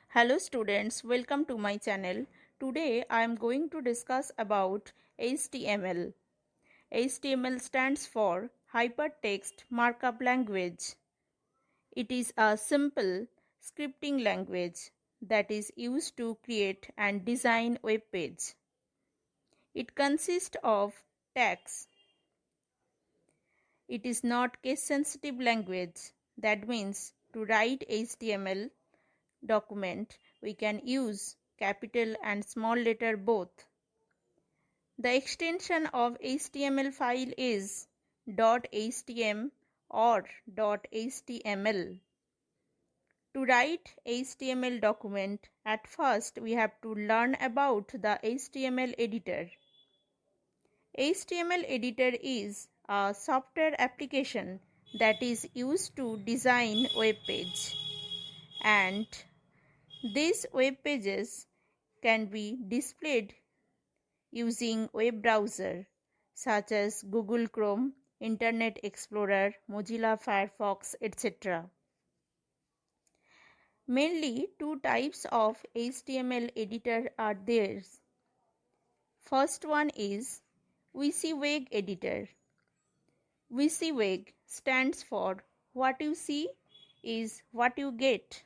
Hello students, welcome to my channel. Today I am going to discuss about HTML. HTML stands for Hypertext Markup Language. It is a simple scripting language that is used to create and design web pages. It consists of tags. It is not case sensitive language. That means to write HTML document we can use capital and small letter both. The extension of HTML file is .htm or .html. To write HTML document, at first we have to learn about the HTML editor. HTML editor is a software application that is used to design web page, and these web pages can be displayed using web browser such as Google Chrome, Internet Explorer, Mozilla Firefox, etc. Mainly two types of HTML editor are there. First one is WYSIWYG editor. WYSIWYG stands for what you see is what you get.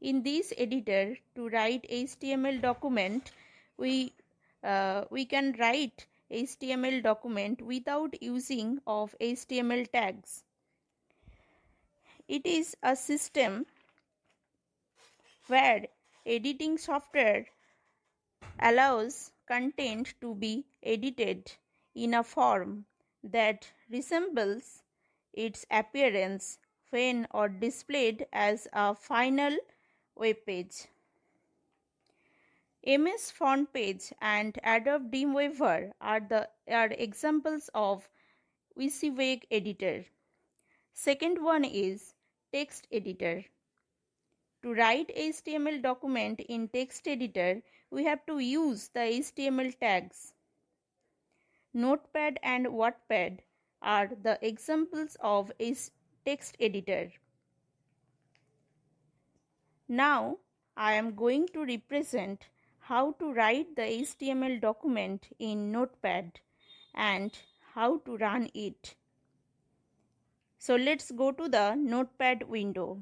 In this editor, to write HTML document, we can write HTML document without using of HTML tags. It is a system where editing software allows content to be edited in a form that resembles its appearance when or displayed as a final web page. MS FrontPage and Adobe Dreamweaver are examples of WYSIWYG editor. Second one is text editor. To write HTML document in text editor, we have to use the HTML tags. Notepad and Wattpad are the examples of a text editor. Now I am going to represent how to write the HTML document in Notepad and how to run it. So let's go to the Notepad window.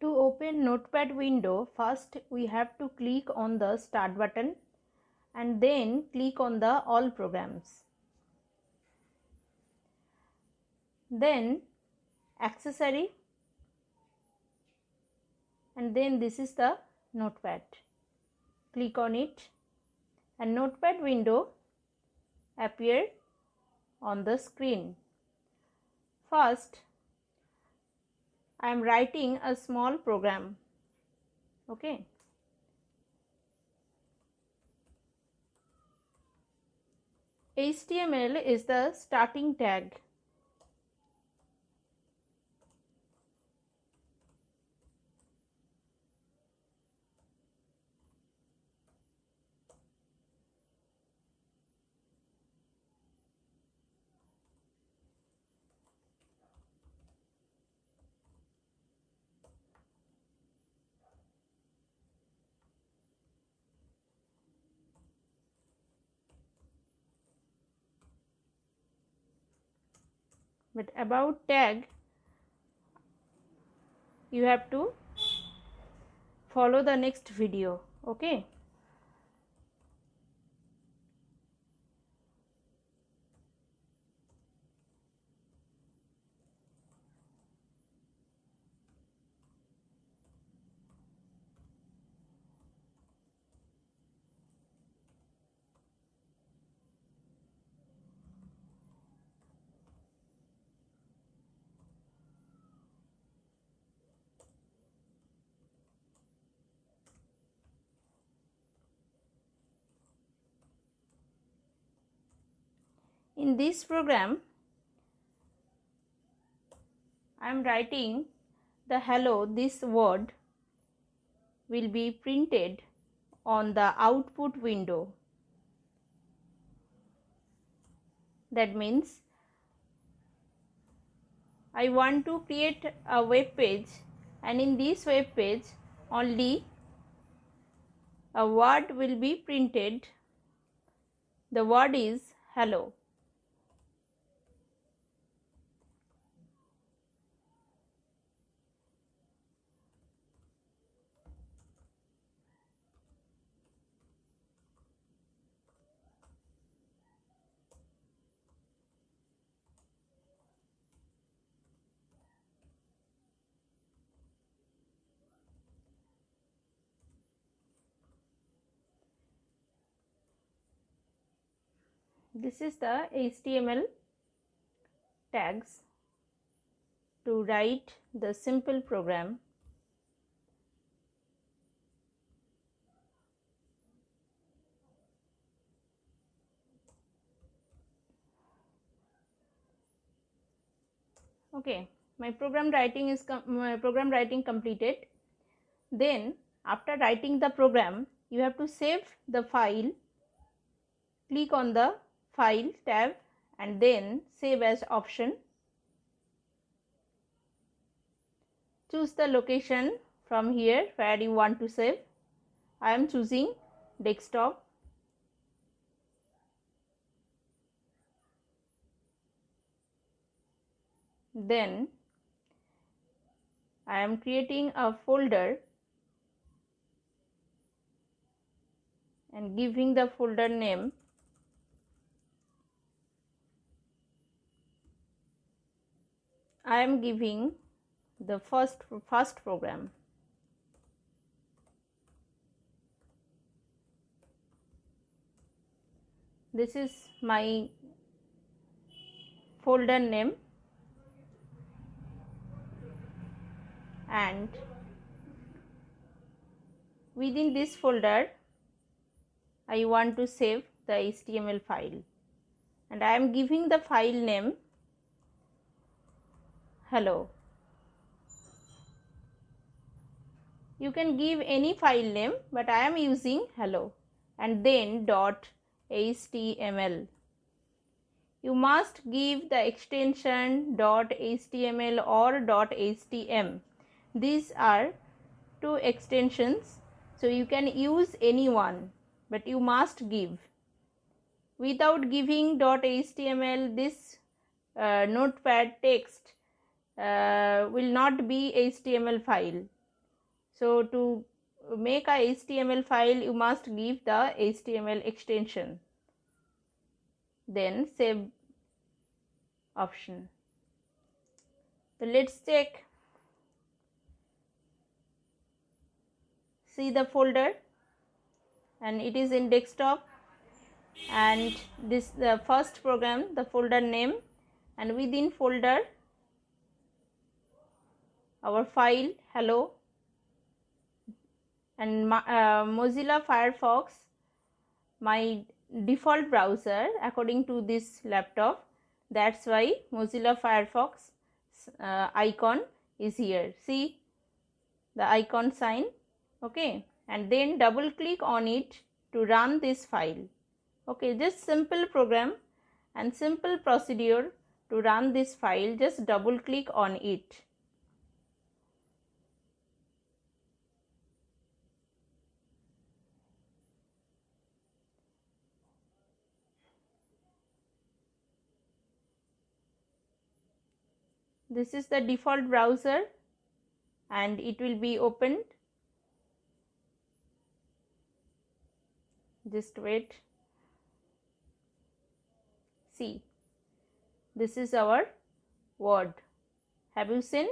To open Notepad window, first we have to click on the Start button and then click on the All Programs. Then Accessory, and then this is the Notepad. Click on it and Notepad window appear on the screen. First, I am writing a small program. Okay. HTML is the starting tag. But about tag, you have to follow the next video. Okay. In this program, I am writing the hello, this word will be printed on the output window. That means I want to create a web page, and in this web page only a word will be printed. The word is hello. This is the HTML tags to write the simple program. Okay, my program writing completed. Then after writing the program, you have to save the file. Click on the file tab and then save as option. Choose the location from here where you want to save. I am choosing desktop. Then I am creating a folder and giving the folder name. I am giving the first program. This is my folder name, and within this folder I want to save the HTML file, and I am giving the file name hello. You can give any file name, but I am using hello, and then .html. You must give the extension .html or .htm. These are two extensions, so you can use any one, but you must give. Without giving .html, this notepad text will not be HTML file. So to make a HTML file, you must give the HTML extension. Then save option. So let's check. See the folder, and it is in desktop, and this the first program, the folder name, and within folder our file hello, and Mozilla Firefox, my default browser according to this laptop. That's why Mozilla Firefox icon is here. See the icon sign. Okay, and then double click on it to run this file. Okay, just simple program and simple procedure to run this file. Just double click on it. This is the default browser and it will be opened. Just wait. See, this is our word. Have you seen?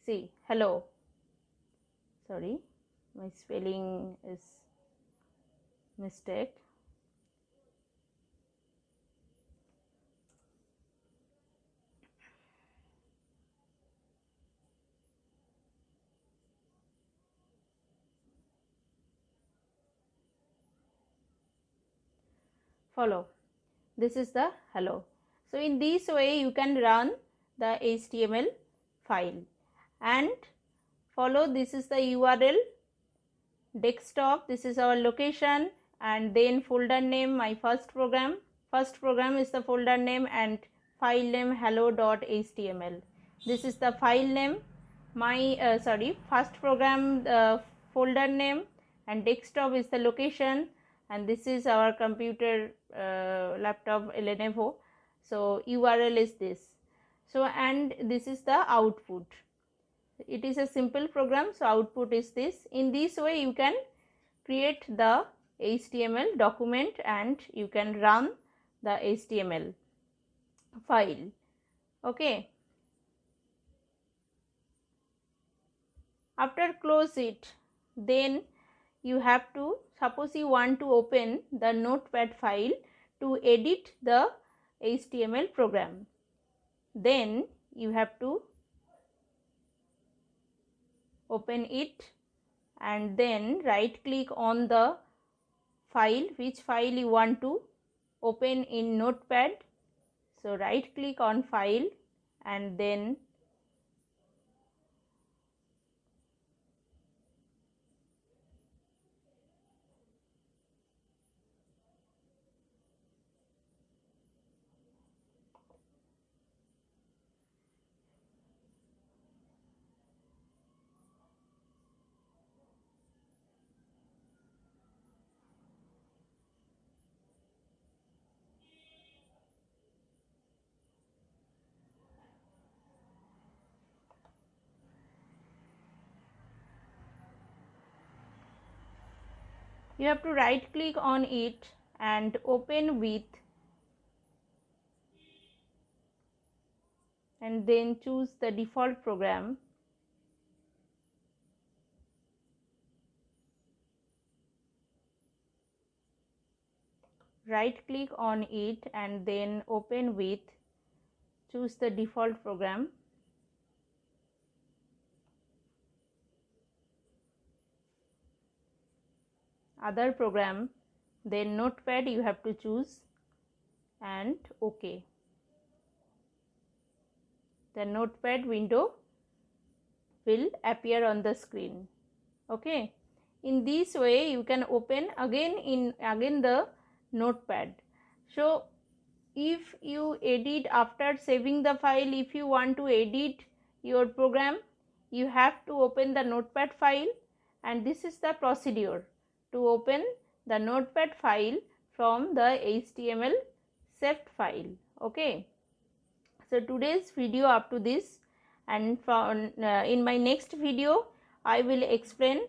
See, hello. Sorry, my spelling is mistake. Follow. This is the hello. So in this way you can run the HTML file, and follow. This is the URL desktop, this is our location, and then folder name, my first program is the folder name, and file name hello.html. This is the file name, my first program folder name, and desktop is the location, and this is our computer laptop Lenovo. So URL is this. So and this is the output. It is a simple program, so output is this. In this way you can create the HTML document and you can run the HTML file. Okay. After close it, then you have to, suppose you want to open the notepad file to edit the HTML program, then you have to open it and then right click on the file, which file you want to open in notepad. So right click on file and then you have to right click on it and open with, and then choose the default program. Right click on it and then open with, choose the default program. Other program, then notepad you have to choose and OK. The notepad window will appear on the screen. Okay. In this way you can open again the notepad. So if you edit after saving the file, if you want to edit your program, you have to open the notepad file, and this is the procedure to open the notepad file from the HTML saved file. Okay. So today's video up to this, and in my next video I will explain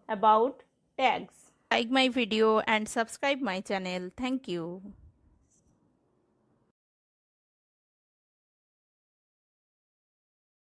about tags. Like my video and subscribe my channel. Thank you.